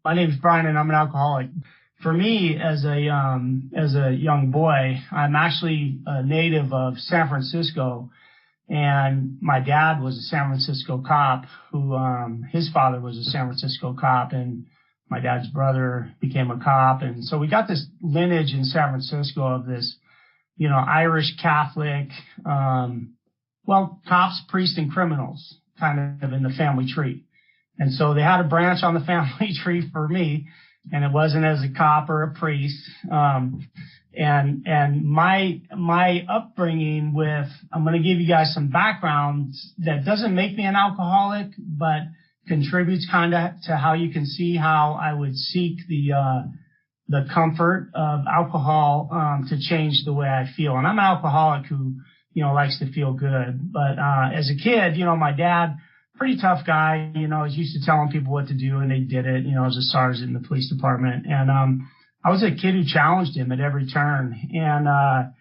My name is Brian, and I'm an alcoholic. For me, as a young boy, I'm actually a native of San Francisco, and my dad was a San Francisco cop who, his father was a San Francisco cop, and my dad's brother became a cop. And so we got this lineage in San Francisco of this, Irish Catholic, cops, priests, and criminals kind of in the family tree. And so they had a branch on the family tree for me, and it wasn't as a cop or a priest. And my upbringing with, I'm going to give you guys some background that doesn't make me an alcoholic, but contributes kind of to how you can see how I would seek the comfort of alcohol, to change the way I feel. And I'm an alcoholic who, likes to feel good. But, as a kid, my dad, pretty tough guy, was used to telling people what to do, and they did it. I was a sergeant in the police department, and I was a kid who challenged him at every turn. And I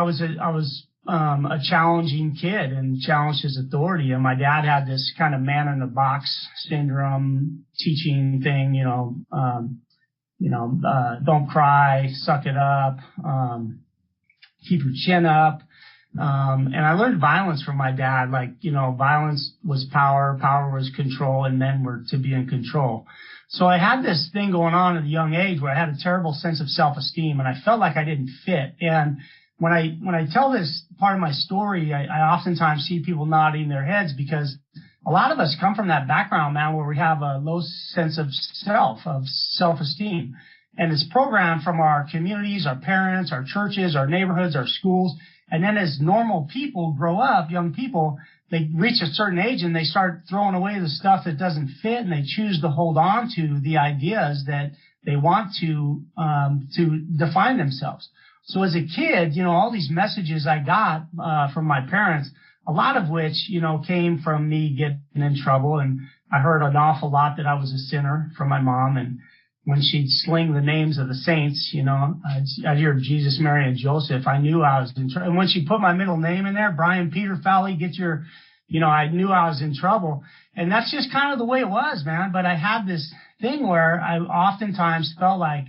was a challenging kid and challenged his authority. And my dad had this kind of man in the box syndrome teaching thing, don't cry, suck it up, keep your chin up. And I learned violence from my dad. Violence was power, power was control, and men were to be in control. So I had this thing going on at a young age where I had a terrible sense of self-esteem, and I felt like I didn't fit. And when I tell this part of my story, I oftentimes see people nodding their heads, because a lot of us come from that background, man, where we have a low sense of self-esteem. And it's programmed from our communities, our parents, our churches, our neighborhoods, our schools. And then as normal people grow up, young people, they reach a certain age and they start throwing away the stuff that doesn't fit, and they choose to hold on to the ideas that they want to define themselves. So as a kid, all these messages I got from my parents, a lot of which, came from me getting in trouble. And I heard an awful lot that I was a sinner from my mom. And when she'd sling the names of the saints, I'd hear Jesus, Mary, and Joseph. I knew I was in trouble. And when she put my middle name in there, Brian Peter Fowley, I knew I was in trouble. And that's just kind of the way it was, man. But I had this thing where I oftentimes felt like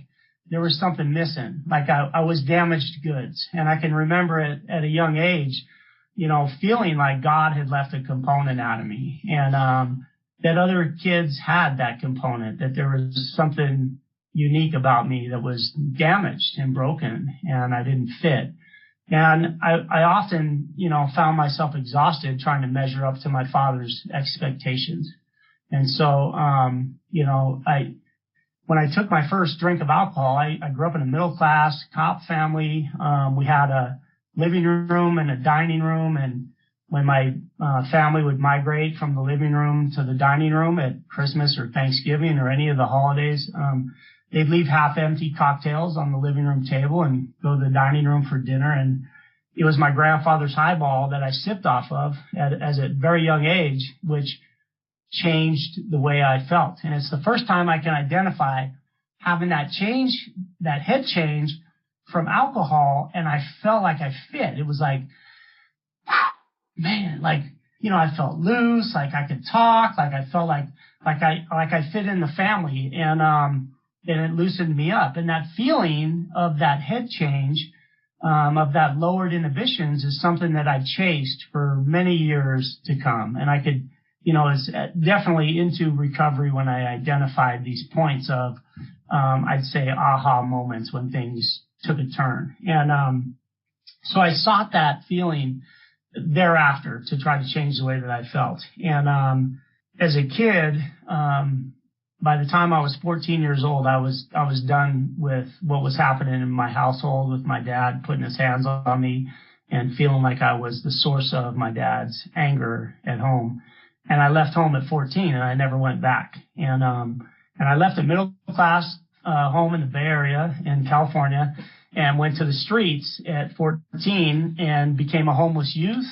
there was something missing, like I was damaged goods. And I can remember it at a young age, feeling like God had left a component out of me. And, that other kids had that component, that there was something unique about me that was damaged and broken, and I didn't fit. And I often, found myself exhausted trying to measure up to my father's expectations. And so, when I took my first drink of alcohol, I grew up in a middle class cop family. We had a living room and a dining room, and when my family would migrate from the living room to the dining room at Christmas or Thanksgiving or any of the holidays, they'd leave half-empty cocktails on the living room table and go to the dining room for dinner. And it was my grandfather's highball that I sipped off of as a very young age, which changed the way I felt. And it's the first time I can identify having that change, that head change from alcohol, and I felt like I fit. It was like, man, I felt loose, like I could talk, like I felt like I fit in the family, and it loosened me up. And that feeling of that head change, of that lowered inhibitions, is something that I chased for many years to come. And I could, it's definitely into recovery when I identified these points of, I'd say aha moments when things took a turn. And, so I sought that feeling thereafter to try to change the way that I felt. And as a kid, by the time I was 14 years old, I was done with what was happening in my household, with my dad putting his hands on me and feeling like I was the source of my dad's anger at home. And I left home at 14, and I never went back. And I left a middle class home in the Bay Area in California, and went to the streets at 14 and became a homeless youth,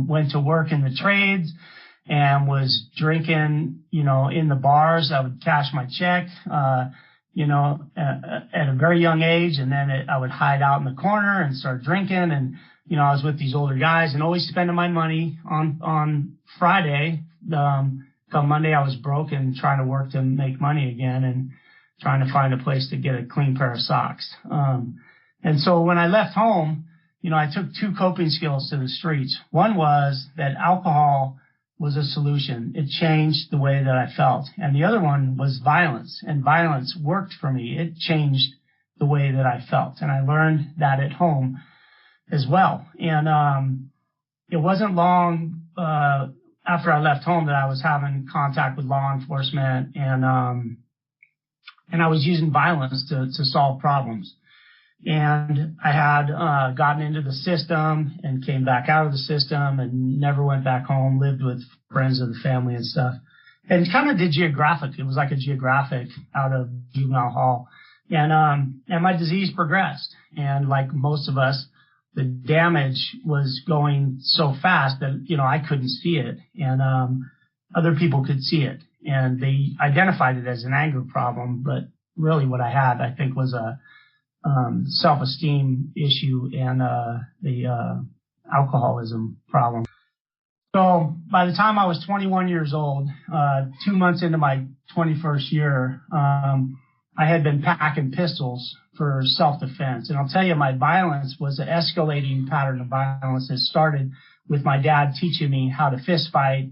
went to work in the trades and was drinking, in the bars. I would cash my check, at a very young age. And then I would hide out in the corner and start drinking. And, I was with these older guys and always spending my money on Friday, come Monday, I was broke and trying to work to make money again and trying to find a place to get a clean pair of socks. And so when I left home, I took two coping skills to the streets. One was that alcohol was a solution. It changed the way that I felt. And the other one was violence. And violence worked for me. It changed the way that I felt. And I learned that at home as well. And it wasn't long after I left home that I was having contact with law enforcement, and I was using violence to solve problems. And I had gotten into the system and came back out of the system and never went back home, lived with friends of the family and stuff. And kind of did geographic. It was like a geographic out of juvenile hall. And my disease progressed. And like most of us, the damage was going so fast that, I couldn't see it. And other people could see it. And they identified it as an anger problem. But really what I had, I think, was a self-esteem issue and the alcoholism problem. So by the time I was 21 years old, 2 months into my 21st year, I had been packing pistols for self-defense. And I'll tell you, my violence was an escalating pattern of violence that started with my dad teaching me how to fist fight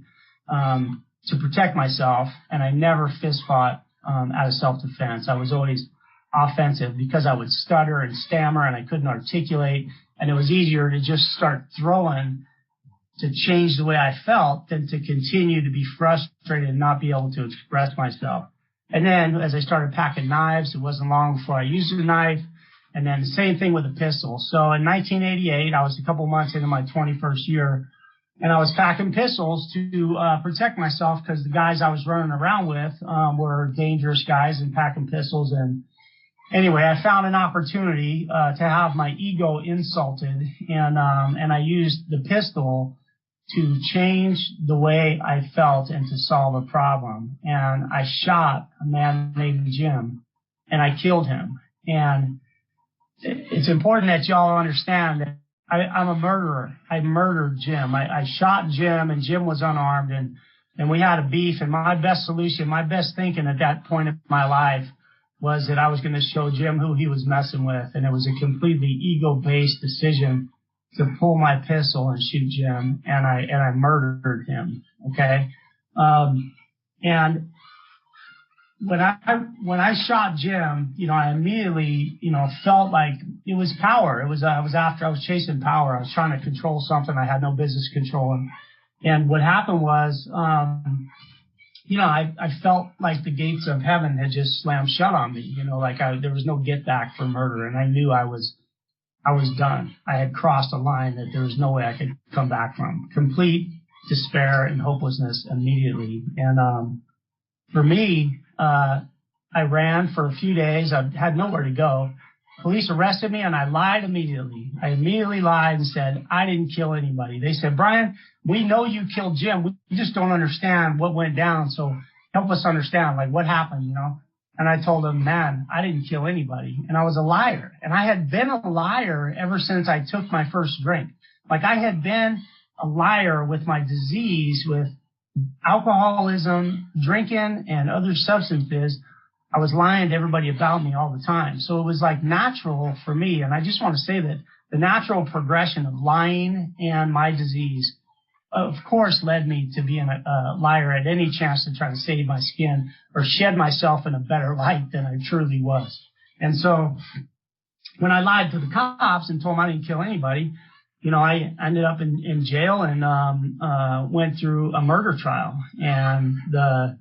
to protect myself. And I never fist fought out of self-defense. I was always offensive because I would stutter and stammer and I couldn't articulate. And it was easier to just start throwing to change the way I felt than to continue to be frustrated and not be able to express myself. And then as I started packing knives, it wasn't long before I used a knife. And then the same thing with a pistol. So in 1988, I was a couple months into my 21st year, and I was packing pistols to protect myself because the guys I was running around with were dangerous guys and packing pistols. And anyway, I found an opportunity to have my ego insulted, and I used the pistol to change the way I felt and to solve a problem. And I shot a man named Jim, and I killed him. And it's important that y'all understand that I'm a murderer. I murdered Jim. I shot Jim, and Jim was unarmed, and we had a beef. And my best solution, my best thinking at that point in my life was that I was going to show Jim who he was messing with. And it was a completely ego-based decision to pull my pistol and shoot Jim, and I murdered him. Okay. And when I shot Jim, I immediately, felt like it was power. I was chasing power. I was trying to control something I had no business controlling. And what happened was, I felt like the gates of heaven had just slammed shut on me, there was no get back for murder. And I knew I was done. I had crossed a line that there was no way I could come back from. Complete despair and hopelessness immediately. And for me, I ran for a few days. I had nowhere to go. Police arrested me, and I lied immediately. I immediately lied and said, I didn't kill anybody. They said, Brian, we know you killed Jim. We just don't understand what went down, so help us understand, what happened, And I told them, man, I didn't kill anybody. And I was a liar. And I had been a liar ever since I took my first drink. I had been a liar with my disease, with alcoholism, drinking, and other substances. I was lying to everybody about me all the time. So it was natural for me. And I just want to say that the natural progression of lying and my disease, of course, led me to being a liar at any chance to try to save my skin or shed myself in a better light than I truly was. And so when I lied to the cops and told them I didn't kill anybody, I ended up in jail and went through a murder trial. And the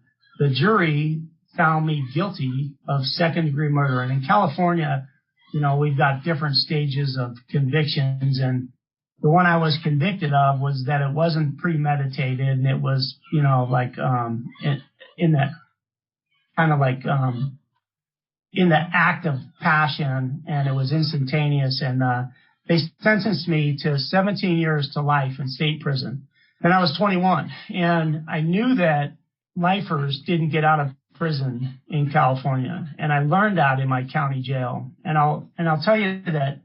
jury found me guilty of second-degree murder. And in California, we've got different stages of convictions, and the one I was convicted of was that it wasn't premeditated, and it was, in that kind of in the act of passion, and it was instantaneous. And they sentenced me to 17 years to life in state prison. And I was 21, and I knew that lifers didn't get out of prison in California, and I learned that in my county jail. And I'll tell you that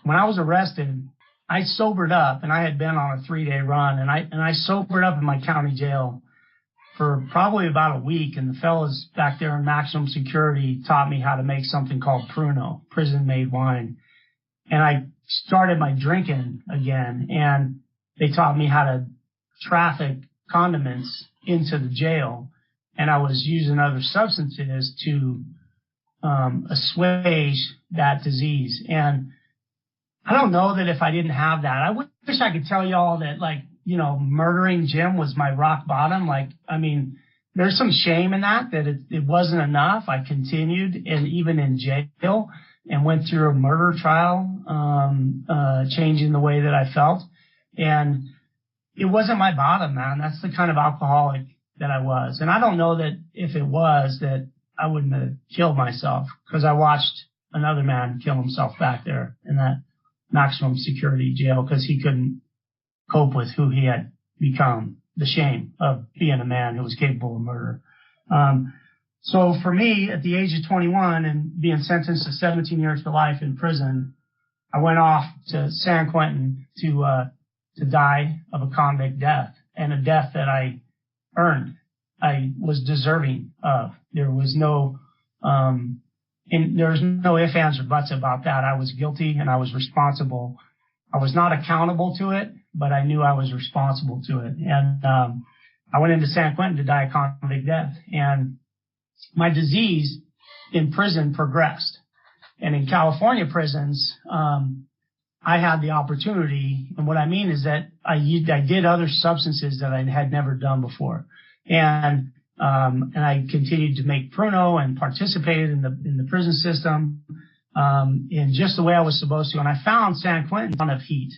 when I was arrested, I sobered up, and I had been on a 3-day run, and I sobered up in my county jail. for probably about a week, and the fellas back there in maximum security taught me how to make something called Pruno, prison-made wine. And I started my drinking again, and they taught me how to traffic condiments into the jail, and I was using other substances to assuage that disease. And I don't know that if I didn't have that, I wish I could tell y'all that, like, you know, murdering Jim was my rock bottom. Like, I mean, there's some shame in that it wasn't enough. I continued, and even in jail, and went through a murder trial, changing the way that I felt. And it wasn't my bottom, man. That's the kind of alcoholic that I was. And I don't know that if it was, that I wouldn't have killed myself, because I watched another man kill himself back there in that maximum security jail because he couldn't cope with who he had become, the shame of being a man who was capable of murder. So for me, at the age of 21 and being sentenced to 17 years to life in prison, I went off to San Quentin to die of a convict death, and a death that I earned. I was deserving of. There was no ifs, ands, or buts about that. I was guilty and I was responsible. I was not accountable to it, but I knew I was responsible to it. And I went into San Quentin to die a convict death. And my disease in prison progressed. And in California prisons, I had the opportunity, and what I mean is that I did other substances that I had never done before. And I continued to make Pruno and participated in the prison system, in just the way I was supposed to. And I found San Quentin on of heat,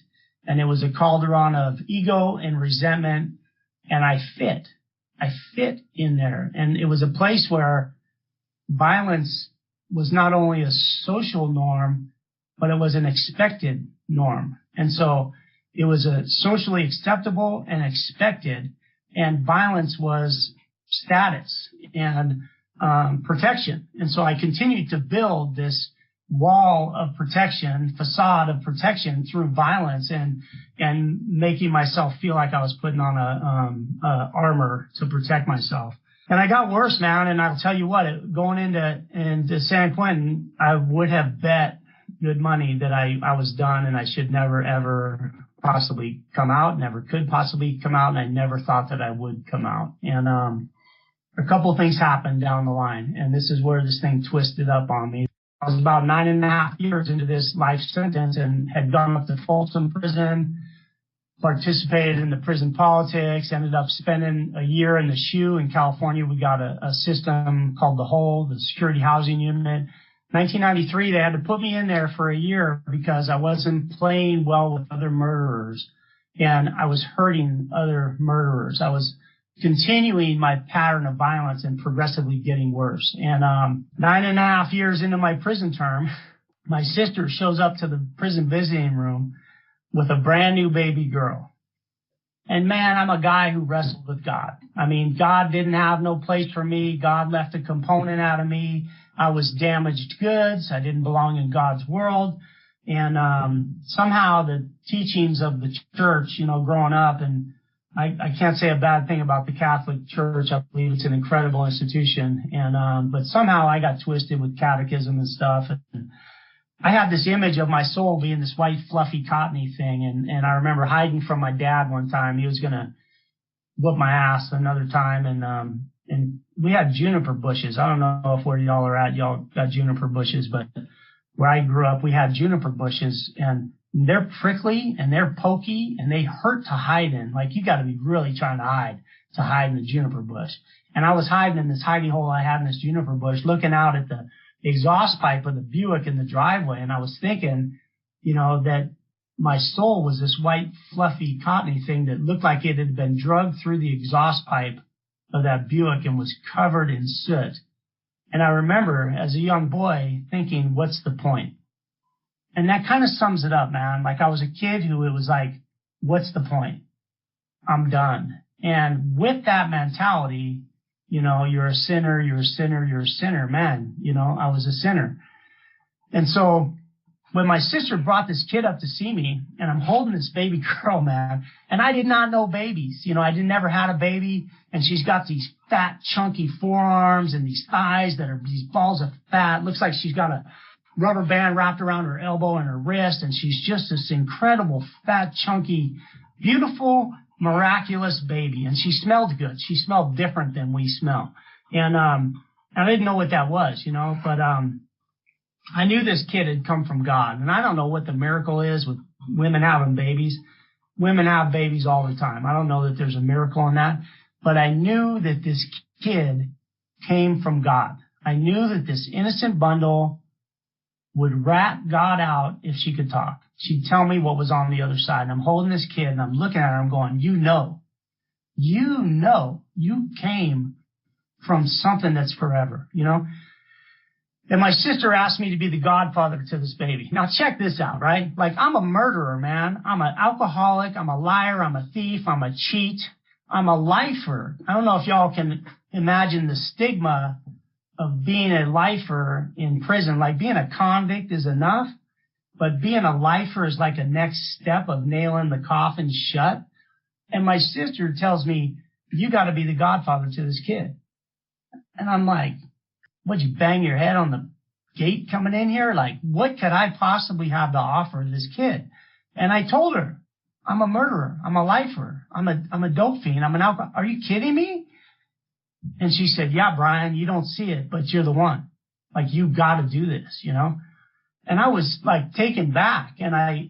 and it was a cauldron of ego and resentment, and I fit in there. And it was a place where violence was not only a social norm, but it was an expected norm. And so it was a socially acceptable and expected, and violence was status and protection. And so I continued to build this wall of protection, facade of protection through violence, and making myself feel like I was putting on a armor to protect myself. And I got worse, man. And I'll tell you what, going into San Quentin, I would have bet good money that I was done and I should never, ever possibly come out, never could possibly come out, and I never thought that I would come out. And a couple of things happened down the line, and this is where this thing twisted up on me. I was about 9.5 years into this life sentence and had gone up to Folsom Prison, participated in the prison politics, ended up spending a year in the SHU in California. We got a system called the Hole, the Security Housing Unit. 1993, they had to put me in there for a year because I wasn't playing well with other murderers, and I was hurting other murderers. I was continuing my pattern of violence and progressively getting worse. And 9.5 years into my prison term, my sister shows up to the prison visiting room with a brand new baby girl. And man, I'm a guy who wrestled with God. I mean, God didn't have no place for me. God left a component out of me. I was damaged goods. I didn't belong in God's world. And somehow the teachings of the church, you know, growing up, and I can't say a bad thing about the Catholic Church. I believe it's an incredible institution. And but somehow I got twisted with catechism and stuff. And I had this image of my soul being this white, fluffy, cottony thing. And I remember hiding from my dad one time. He was going to whoop my ass another time. And we had juniper bushes. I don't know if where y'all are at, y'all got juniper bushes, but where I grew up, we had juniper bushes, and they're prickly and they're pokey and they hurt to hide in. Like, you got to be really trying to hide in the juniper bush. And I was hiding in this hidey hole I had in this juniper bush, looking out at the exhaust pipe of the Buick in the driveway. And I was thinking, you know, that my soul was this white, fluffy, cottony thing that looked like it had been drugged through the exhaust pipe of that Buick and was covered in soot. And I remember as a young boy thinking, what's the point? And that kind of sums it up, man. Like, I was a kid who it was like, what's the point? I'm done. And with that mentality, you know, you're a sinner, you're a sinner, you're a sinner, man. You know, I was a sinner. And so when my sister brought this kid up to see me, and I'm holding this baby girl, man, and I did not know babies. You know, I never had a baby, and she's got these fat, chunky forearms and these thighs that are these balls of fat. Looks like she's got a rubber band wrapped around her elbow and her wrist, and she's just this incredible, fat, chunky, beautiful, miraculous baby. And she smelled good. She smelled different than we smell. And I didn't know what that was, you know, but I knew this kid had come from God. And I don't know what the miracle is with women having babies. Women have babies all the time. I don't know that there's a miracle in that. But I knew that this kid came from God. I knew that this innocent bundle would rat God out if she could talk. She'd tell me what was on the other side. And I'm holding this kid, and I'm looking at her, I'm going, you came from something that's forever, you know? And my sister asked me to be the godfather to this baby. Now check this out, right? Like, I'm a murderer, man. I'm an alcoholic. I'm a liar. I'm a thief. I'm a cheat. I'm a lifer. I don't know if y'all can imagine the stigma of being a lifer in prison. Like, being a convict is enough, but being a lifer is like a next step of nailing the coffin shut. And my sister tells me, you got to be the godfather to this kid. And I'm like, would you bang your head on the gate coming in here? Like, what could I possibly have to offer this kid? And I told her, I'm a murderer. I'm a lifer. I'm a dope fiend. I'm an alcoholic. Are you kidding me? And she said, yeah, Brian, you don't see it, but you're the one. Like, you got to do this, you know? And I was like taken back, and I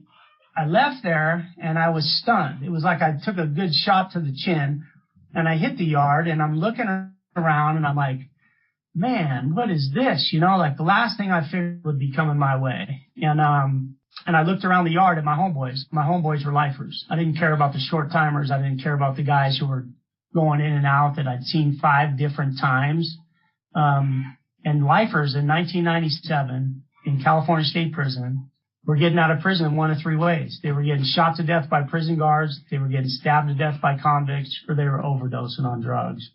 left there, and I was stunned. It was like I took a good shot to the chin, and I hit the yard, and I'm looking around, and I'm like, man, what is this? You know, like, the last thing I figured would be coming my way. And I looked around the yard at my homeboys. My homeboys were lifers. I didn't care about the short timers. I didn't care about the guys who were going in and out that I'd seen 5 different times. And lifers in 1997 in California State Prison were getting out of prison in 1 of 3 ways. They were getting shot to death by prison guards, they were getting stabbed to death by convicts, or they were overdosing on drugs.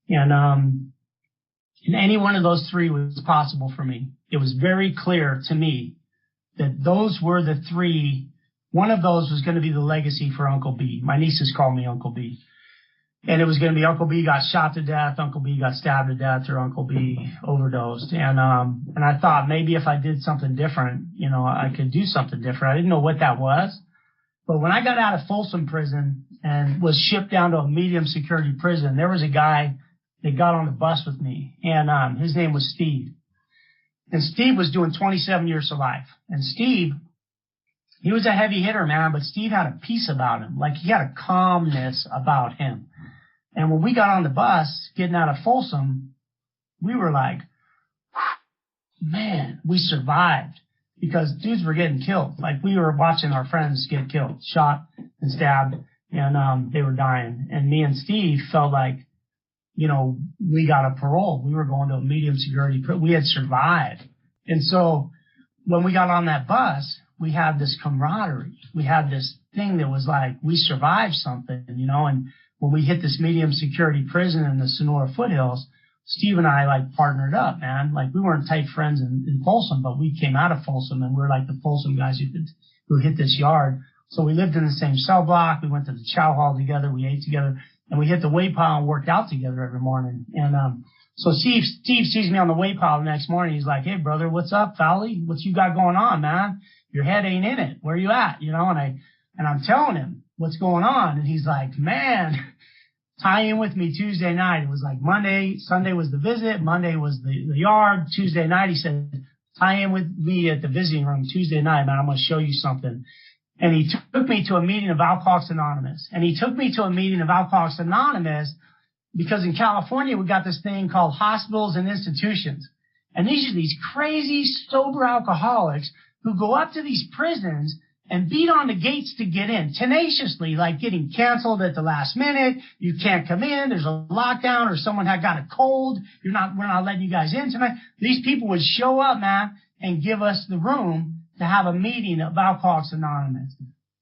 And any one of those 3 was possible for me. It was very clear to me that those were the 3. One of those was going to be the legacy for Uncle B. My nieces call me Uncle B. And it was going to be Uncle B got shot to death, Uncle B got stabbed to death, or Uncle B overdosed. And I thought maybe if I did something different, you know, I could do something different. I didn't know what that was. But when I got out of Folsom Prison and was shipped down to a medium security prison, there was a guy that got on the bus with me, and his name was Steve. And Steve was doing 27 years to life. And Steve, he was a heavy hitter, man, but Steve had a peace about him. Like, he had a calmness about him. And when we got on the bus, getting out of Folsom, we were like, man, we survived, because dudes were getting killed. Like, we were watching our friends get killed, shot and stabbed, and they were dying. And me and Steve felt like, you know, we got a parole. We were going to a medium security. We had survived. And so when we got on that bus, we had this camaraderie. We had this thing that was like, we survived something, you know. And when we hit this medium security prison in the Sonora foothills, Steve and I like partnered up, man. Like, we weren't tight friends in Folsom, but we came out of Folsom, and we're like the Folsom guys who hit this yard. So we lived in the same cell block. We went to the chow hall together. We ate together. And we hit the weight pile and worked out together every morning. And so Steve sees me on the weight pile the next morning. He's like, hey, brother, what's up, Fowley? What you got going on, man? Your head ain't in it. Where you at? You know, and I'm telling him what's going on. And he's like, man, tie in with me Tuesday night. It was like Sunday was the visit. Monday was the yard. Tuesday night, he said, tie in with me at the visiting room Tuesday night, man. I'm going to show you something. And he took me to a meeting of Alcoholics Anonymous. And he took me to a meeting of Alcoholics Anonymous because in California, we got this thing called hospitals and institutions. And these are these crazy, sober alcoholics who go up to these prisons and beat on the gates to get in tenaciously, like getting canceled at the last minute. You can't come in. There's a lockdown, or someone had got a cold. We're not letting you guys in tonight. These people would show up, man, and give us the room to have a meeting of Alcoholics Anonymous.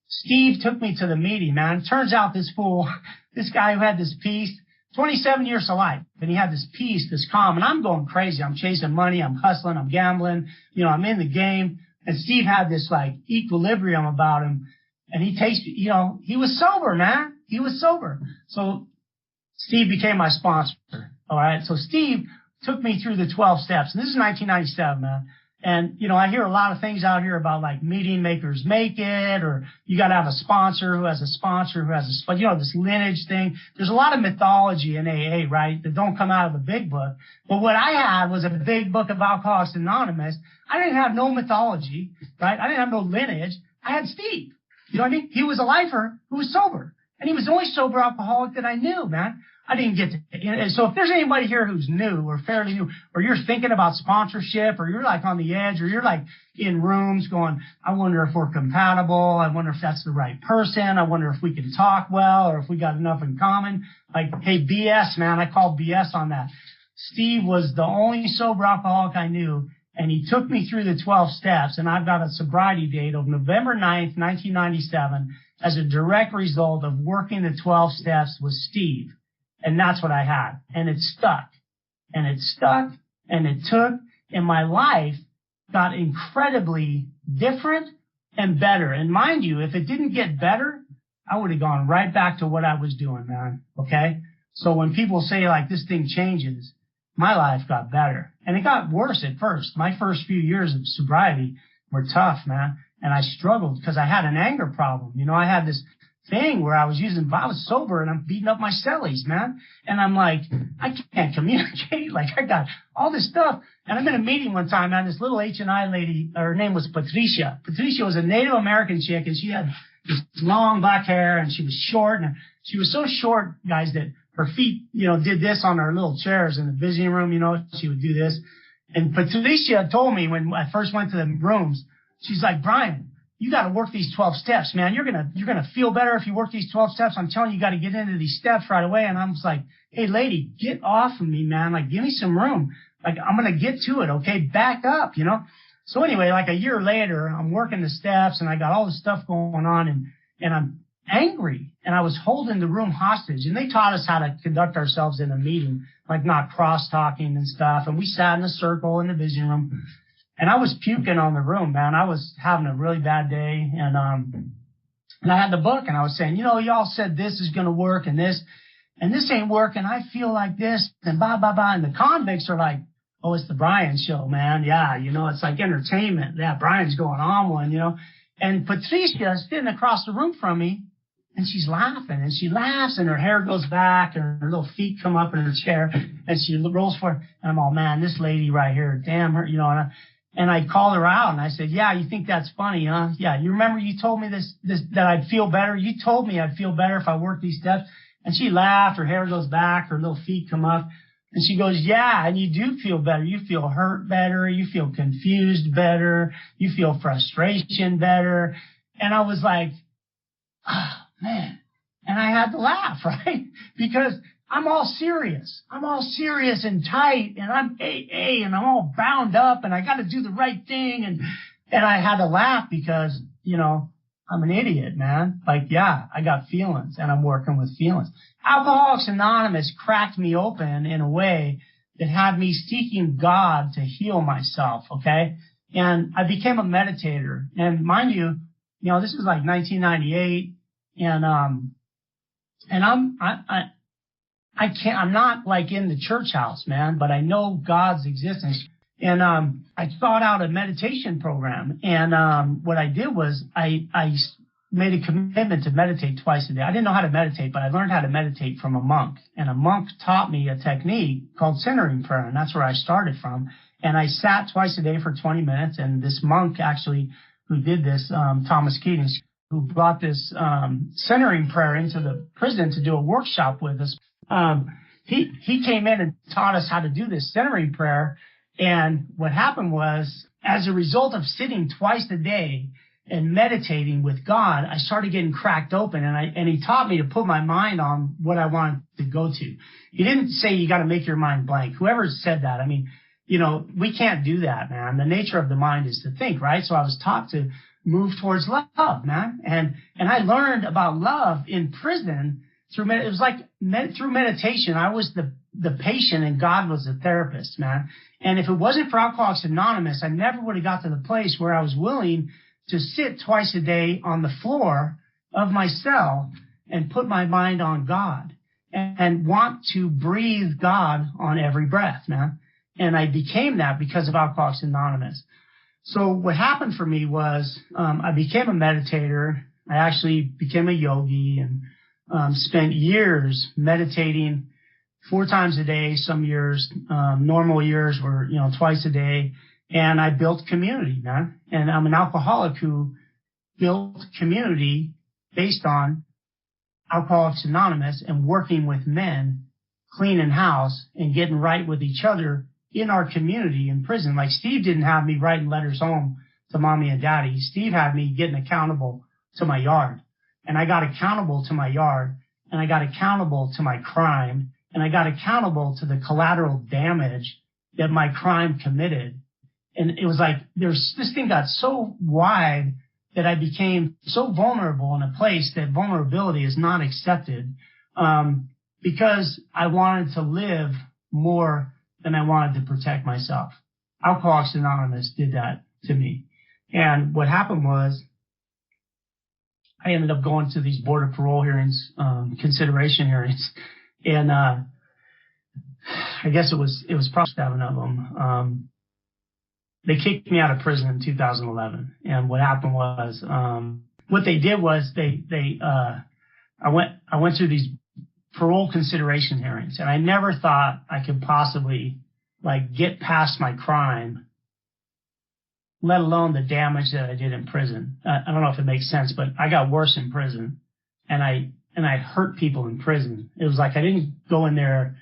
Steve took me to the meeting, man. Turns out this fool, this guy who had this peace, 27 years to life, and he had this peace, this calm, and I'm going crazy. I'm chasing money. I'm hustling. I'm gambling. You know, I'm in the game. And Steve had this like equilibrium about him, and he tasted, he was sober, man. He was sober. So Steve became my sponsor. All right. So Steve took me through the 12 steps, and this is 1997, man. And, I hear a lot of things out here about like meeting makers make it, or you got to have a sponsor who has a sponsor who has a, this lineage thing. There's a lot of mythology in AA, right, that don't come out of the big book. But what I had was a big book of Alcoholics Anonymous. I didn't have no mythology, right? I didn't have no lineage. I had Steve. You know what I mean? He was a lifer who was sober. And he was the only sober alcoholic that I knew, man. I didn't get to. So if there's anybody here who's new or fairly new, or you're thinking about sponsorship, or you're like on the edge, or you're like in rooms going, I wonder if we're compatible. I wonder if that's the right person. I wonder if we can talk well, or if we got enough in common. Like, hey, BS, man. I called BS on that. Steve was the only sober alcoholic I knew, and he took me through the 12 steps, and I've got a sobriety date of November 9th, 1997, as a direct result of working the 12 steps with Steve. And that's what I had. And it stuck. And it stuck. And it took. And my life got incredibly different and better. And mind you, if it didn't get better, I would have gone right back to what I was doing, man. Okay? So when people say, like, this thing changes, my life got better. And it got worse at first. My first few years of sobriety were tough, man. And I struggled because I had an anger problem. I had this thing where I was sober and I'm beating up my cellies, man. And I'm like, I can't communicate. Like, I got all this stuff. And I'm in a meeting one time, man, this little H&I lady, her name was Patricia. Patricia was a Native American chick, and she had this long black hair, and she was short. And she was so short, guys, that her feet, did this on her little chairs in the visiting room, she would do this. And Patricia told me when I first went to the rooms, she's like, Brian, you got to work these 12 steps, man. You're going to feel better if you work these 12 steps. I'm telling you, you got to get into these steps right away. And I'm just like, hey, lady, get off of me, man. Like, give me some room. Like, I'm going to get to it. Okay. Back up, So anyway, like a year later, I'm working the steps, and I got all this stuff going on, and I'm angry, and I was holding the room hostage. And they taught us how to conduct ourselves in a meeting, like not cross talking and stuff. And we sat in a circle in the visiting room. And I was puking on the room, man. I was having a really bad day. And I had the book, and I was saying, y'all said this is going to work, and this ain't working. I feel like this, and blah, blah, blah. And the convicts are like, oh, it's the Brian show, man. Yeah, it's like entertainment. Yeah, Brian's going on one, And Patricia sitting across the room from me, and she's laughing, and she laughs, and her hair goes back, and her little feet come up in her chair, and she rolls forward. And I'm all, man, this lady right here, damn her, And I called her out, and I said, yeah, you think that's funny, huh? Yeah, you remember you told me this that I'd feel better? You told me I'd feel better if I worked these steps. And she laughed. Her hair goes back. Her little feet come up. And she goes, yeah, and you do feel better. You feel hurt better. You feel confused better. You feel frustration better. And I was like, oh, man. And I had to laugh, right? Because I'm all serious. I'm all serious and tight, and I'm AA, and I'm all bound up, and I got to do the right thing. And I had to laugh because, I'm an idiot, man. Like, yeah, I got feelings, and I'm working with feelings. Alcoholics Anonymous cracked me open in a way that had me seeking God to heal myself, okay? And I became a meditator. And mind you, this was like 1998, and I'm not like in the church house, man, but I know God's existence. And I thought out a meditation program. And what I did was I made a commitment to meditate twice a day. I didn't know how to meditate, but I learned how to meditate from a monk. And a monk taught me a technique called centering prayer, and that's where I started from. And I sat twice a day for 20 minutes. And this monk actually who did this, Thomas Keating, who brought this centering prayer into the prison to do a workshop with us, he came in and taught us how to do this centering prayer. And what happened was, as a result of sitting twice a day and meditating with God, I started getting cracked open, and he taught me to put my mind on what I wanted to go to. He didn't say you got to make your mind blank. Whoever said that, I mean, we can't do that, man. The nature of the mind is to think, right? So I was taught to move towards love, man. And I learned about love in prison through meditation. I was the patient and God was the therapist, man. And if it wasn't for Alcoholics Anonymous, I never would have got to the place where I was willing to sit twice a day on the floor of my cell and put my mind on God and want to breathe God on every breath, man. And I became that because of Alcoholics Anonymous. So what happened for me was I became a meditator. I actually became a yogi and spent years meditating 4 times a day. Some years, normal years were, twice a day. And I built community, man. And I'm an alcoholic who built community based on Alcoholics Anonymous and working with men, cleaning house and getting right with each other in our community in prison. Like Steve didn't have me writing letters home to mommy and daddy. Steve had me getting accountable to my yard. And I got accountable to my yard, and I got accountable to my crime, and I got accountable to the collateral damage that my crime committed. And it was like this thing got so wide that I became so vulnerable in a place that vulnerability is not accepted, because I wanted to live more than I wanted to protect myself. Alcoholics Anonymous did that to me. And what happened was I ended up going to these board of parole hearings, consideration hearings. And I guess it was probably 7 of them. They kicked me out of prison in 2011. And what happened was, what they did was I went through these parole consideration hearings, and I never thought I could possibly get past my crime, let alone the damage that I did in prison. I don't know if it makes sense, but I got worse in prison, and I hurt people in prison. It was like I didn't go in there,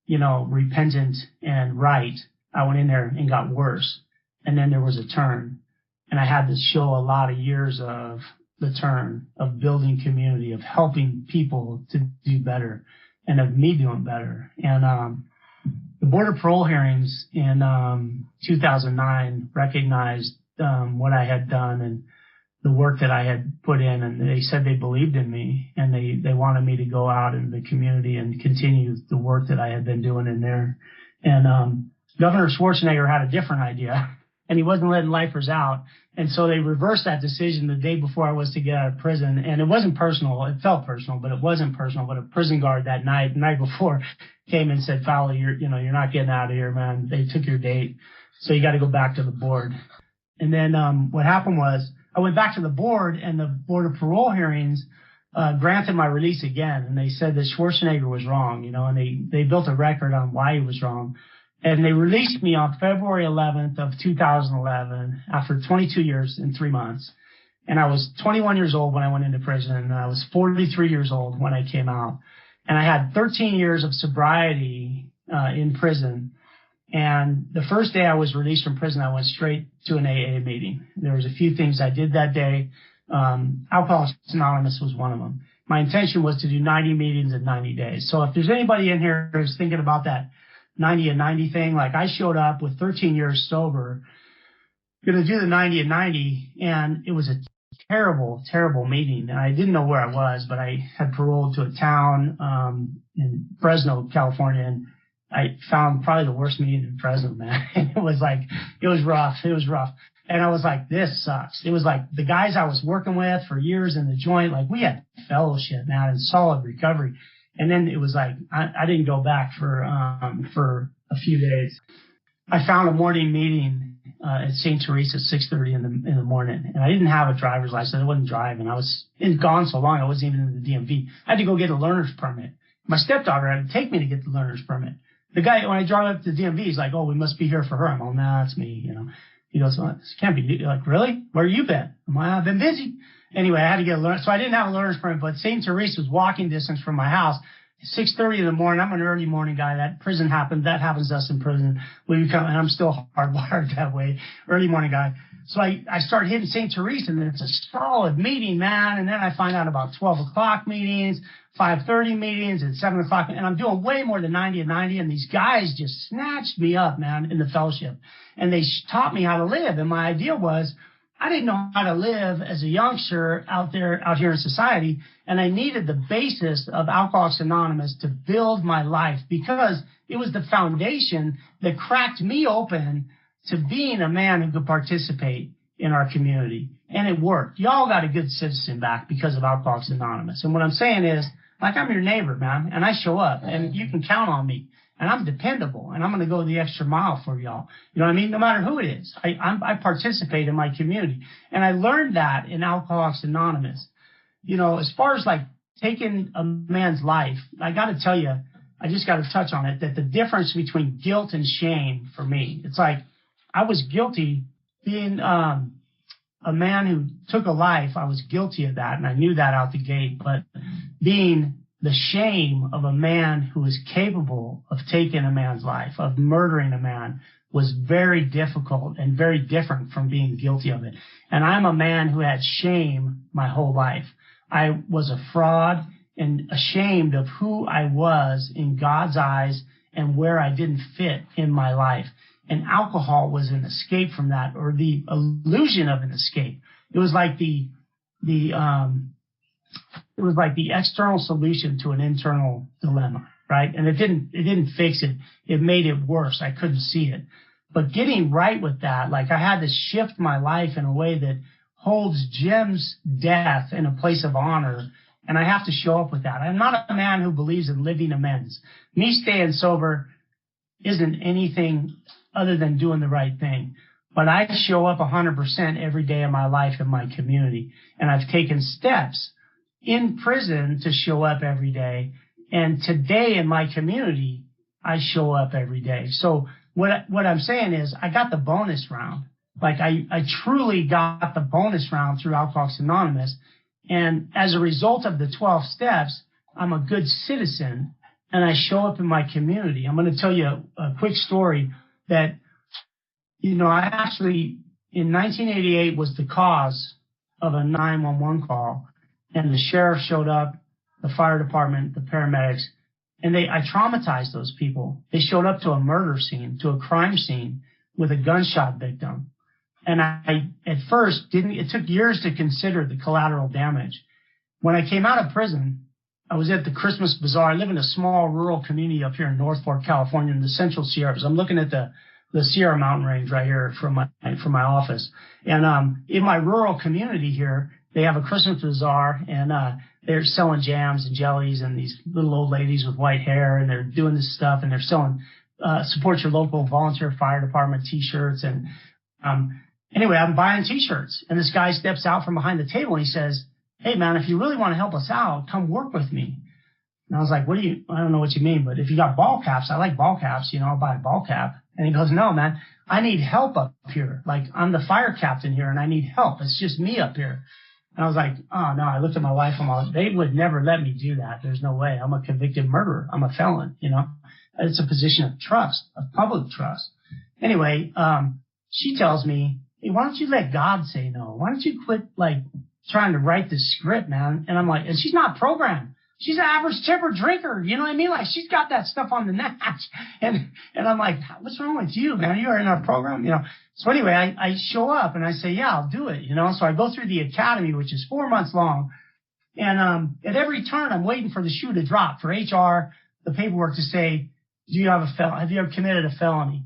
repentant and right. I went in there and got worse. And then there was a turn, and I had to show a lot of years of the turn, of building community, of helping people to do better, and of me doing better. And the Board of Parole hearings in 2009 recognized what I had done and the work that I had put in, and they said they believed in me, and they wanted me to go out in the community and continue the work that I had been doing in there. And Governor Schwarzenegger had a different idea, and he wasn't letting lifers out. And so they reversed that decision the day before I was to get out of prison. And it wasn't personal. It felt personal, but it wasn't personal. But a prison guard that night before, came and said, Fowler, you're not getting out of here, man. They took your date. So you got to go back to the board. And then what happened was I went back to the board, and the Board of Parole hearings granted my release again. And they said that Schwarzenegger was wrong, and they built a record on why he was wrong. And they released me on February 11th of 2011 after 22 years and 3 months. And I was 21 years old when I went into prison, and I was 43 years old when I came out. And I had 13 years of sobriety in prison. And the first day I was released from prison, I went straight to an AA meeting. There was a few things I did that day. Alcoholics Anonymous was one of them. My intention was to do 90 meetings in 90 days. So if there's anybody in here who's thinking about that 90 and 90 thing, I showed up with 13 years sober, going to do the 90 and 90, and it was a terrible, terrible meeting. And I didn't know where I was, but I had paroled to a town in Fresno, California, and I found probably the worst meeting in Fresno, man. It was rough. It was rough. And I was like, this sucks. It was like the guys I was working with for years in the joint, we had fellowship, man, and solid recovery. And then it was like, I didn't go back for a few days. I found a morning meeting, at St. Teresa at 6:30 in the morning. And I didn't have a driver's license. I wasn't driving. I was gone so long. I wasn't even in the DMV. I had to go get a learner's permit. My stepdaughter had to take me to get the learner's permit. The guy, when I drive up to the DMV, he's like, oh, we must be here for her. I'm like, nah, that's me, He goes, well, this can't be you. Like, really? Where you been? I'm like, I've been busy. Anyway, I had to get a learner. So I didn't have a learner's permit, but St. Teresa was walking distance from my house. 6:30 in the morning. I'm an early morning guy. That happens to us in prison. And I'm still hardwired that way. Early morning guy. So I start hitting St. Teresa, and it's a solid meeting, man. And then I find out about 12 o'clock meetings, 5:30 meetings, and 7 o'clock. And I'm doing way more than 90 and 90. And these guys just snatched me up, man, in the fellowship. And they taught me how to live. And my idea was, I didn't know how to live as a youngster out here in society. And I needed the basis of Alcoholics Anonymous to build my life, because it was the foundation that cracked me open to being a man who could participate in our community. And it worked. Y'all got a good citizen back because of Alcoholics Anonymous. And what I'm saying is, like, I'm your neighbor, man, and I show up, and you can count on me. And I'm dependable, and I'm going to go the extra mile for y'all. You know what I mean? No matter who it is. I participate in my community. And I learned that in Alcoholics Anonymous. You know, as far as like taking a man's life, I got to tell you, I just got to touch on it, that the difference between guilt and shame for me, it's like I was guilty being a man who took a life. I was guilty of that, and I knew that out the gate. But being the shame of a man who is capable of taking a man's life, of murdering a man, was very difficult and very different from being guilty of it. And I'm a man who had shame my whole life. I was a fraud and ashamed of who I was in God's eyes and where I didn't fit in my life. And alcohol was an escape from that, or the illusion of an escape. It was like the external solution to an internal dilemma, right? And it didn't fix it. It made it worse. I couldn't see it. But getting right with that, like I had to shift my life in a way that holds Jim's death in a place of honor. And I have to show up with that. I'm not a man who believes in living amends. Me staying sober isn't anything other than doing the right thing. But I show up 100% every day of my life in my community. And I've taken steps in prison to show up every day. And today in my community, I show up every day. So what I'm saying is I got the bonus round. Like I truly got the bonus round through Alcoholics Anonymous. And as a result of the 12 steps, I'm a good citizen and I show up in my community. I'm going to tell you a quick story that, you know, I actually in 1988 was the cause of a 911 call. And the sheriff showed up, the fire department, the paramedics, and I traumatized those people. They showed up to a murder scene, to a crime scene with a gunshot victim. And I at first it took years to consider the collateral damage. When I came out of prison, I was at the Christmas Bazaar. I live in a small rural community up here in North Fork, California, in the Central Sierras. I'm looking at the Sierra Mountain Range right here from my office. And in my rural community here, they have a Christmas bazaar, and they're selling jams and jellies, and these little old ladies with white hair, and they're doing this stuff, and they're selling support your local volunteer fire department T-shirts. And anyway, I'm buying T-shirts, and this guy steps out from behind the table, and he says, "Hey, man, if you really want to help us out, come work with me." And I was like, I don't know what you mean, but if you got ball caps, I like ball caps, I'll buy a ball cap. And he goes, "No, man, I need help up here. Like, I'm the fire captain here, and I need help. It's just me up here." And I was like, "Oh, no." I looked at my wife, and they would never let me do that. There's no way. I'm a convicted murderer. I'm a felon, It's a position of trust, of public trust. Anyway, she tells me, "Hey, why don't you let God say no? Why don't you quit, trying to write this script, man?" And I'm like, and she's not programmed. She's an average tipper drinker. You know what I mean? Like, she's got that stuff on the natch. And I'm like, "What's wrong with you, man? You are in our program, So anyway, I show up and I say, "Yeah, I'll do it," So I go through the academy, which is 4 months long. And at every turn, I'm waiting for the shoe to drop, for HR, the paperwork to say, have you ever committed a felony?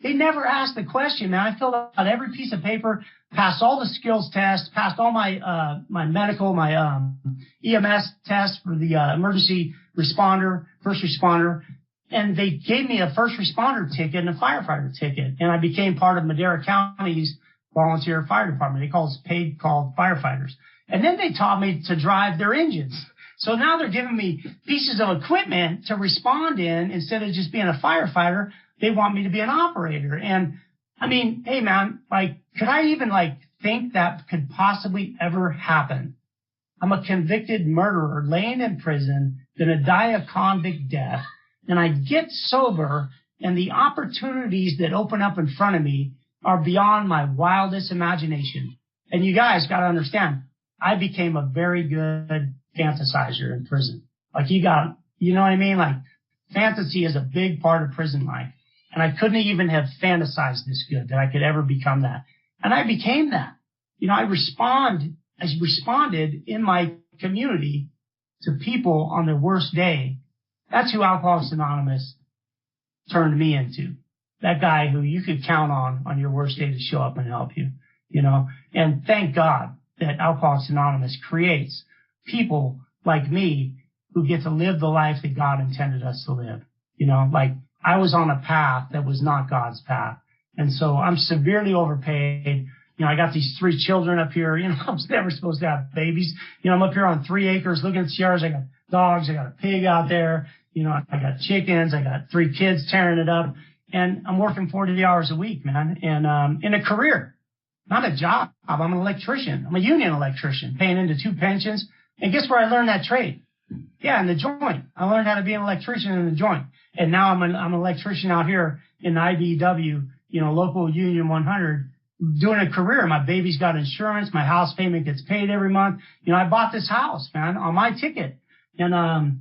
They never asked the question, man. I filled out every piece of paper, passed all the skills tests, passed all my medical, my EMS tests for the emergency responder, first responder, and they gave me a first responder ticket and a firefighter ticket, and I became part of Madera County's volunteer fire department. They call us paid called firefighters. And then they taught me to drive their engines. So now they're giving me pieces of equipment to respond in instead of just being a firefighter. They want me to be an operator. And I mean, hey man, could I even think that could possibly ever happen? I'm a convicted murderer laying in prison, gonna die a convict death, and I get sober, and the opportunities that open up in front of me are beyond my wildest imagination. And you guys gotta understand, I became a very good fantasizer in prison. You know what I mean? Fantasy is a big part of prison life. And I couldn't even have fantasized this good that I could ever become that. And I became that. I responded in my community to people on their worst day. That's who Alcoholics Anonymous turned me into. That guy who you could count on your worst day to show up and help you, and thank God that Alcoholics Anonymous creates people like me who get to live the life that God intended us to live. Like I was on a path that was not God's path. And so I'm severely overpaid. I got these 3 children up here. I was never supposed to have babies. I'm up here on 3 acres looking at Sierras. I got dogs. I got a pig out there. I got chickens. I got 3 kids tearing it up. And I'm working 40 hours a week, man. And, in a career, not a job. I'm an electrician. I'm a union electrician paying into 2 pensions. And guess where I learned that trade? Yeah, in the joint. I learned how to be an electrician in the joint. And now I'm an electrician out here in the IBEW, local Union 100, doing a career. My baby's got insurance. My house payment gets paid every month. I bought this house, man, on my ticket. And,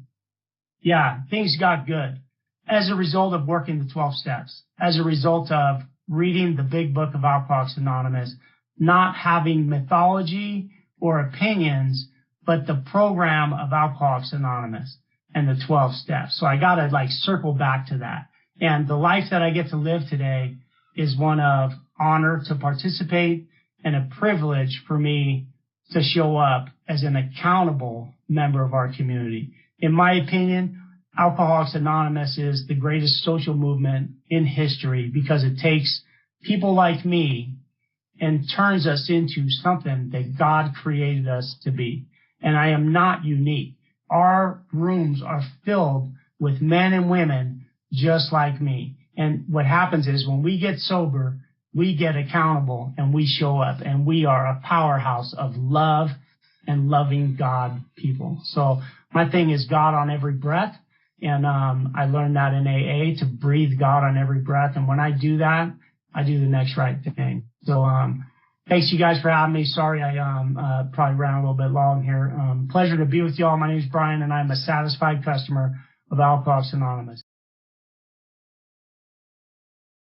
things got good as a result of working the 12 steps, as a result of reading the big book of Alcoholics Anonymous, not having mythology or opinions, but the program of Alcoholics Anonymous and the 12 steps. So I got to circle back to that. And the life that I get to live today is one of honor to participate and a privilege for me to show up as an accountable member of our community. In my opinion, Alcoholics Anonymous is the greatest social movement in history because it takes people like me and turns us into something that God created us to be. And I am not unique. Our rooms are filled with men and women just like me. And what happens is when we get sober, we get accountable and we show up and we are a powerhouse of love and loving God people. So my thing is God on every breath. And I learned that in AA to breathe God on every breath. And when I do that, I do the next right thing. So thanks you guys for having me. Sorry I probably ran a little bit long here. Pleasure to be with y'all. My name is Brian, and I'm a satisfied customer of Alcoholics Anonymous.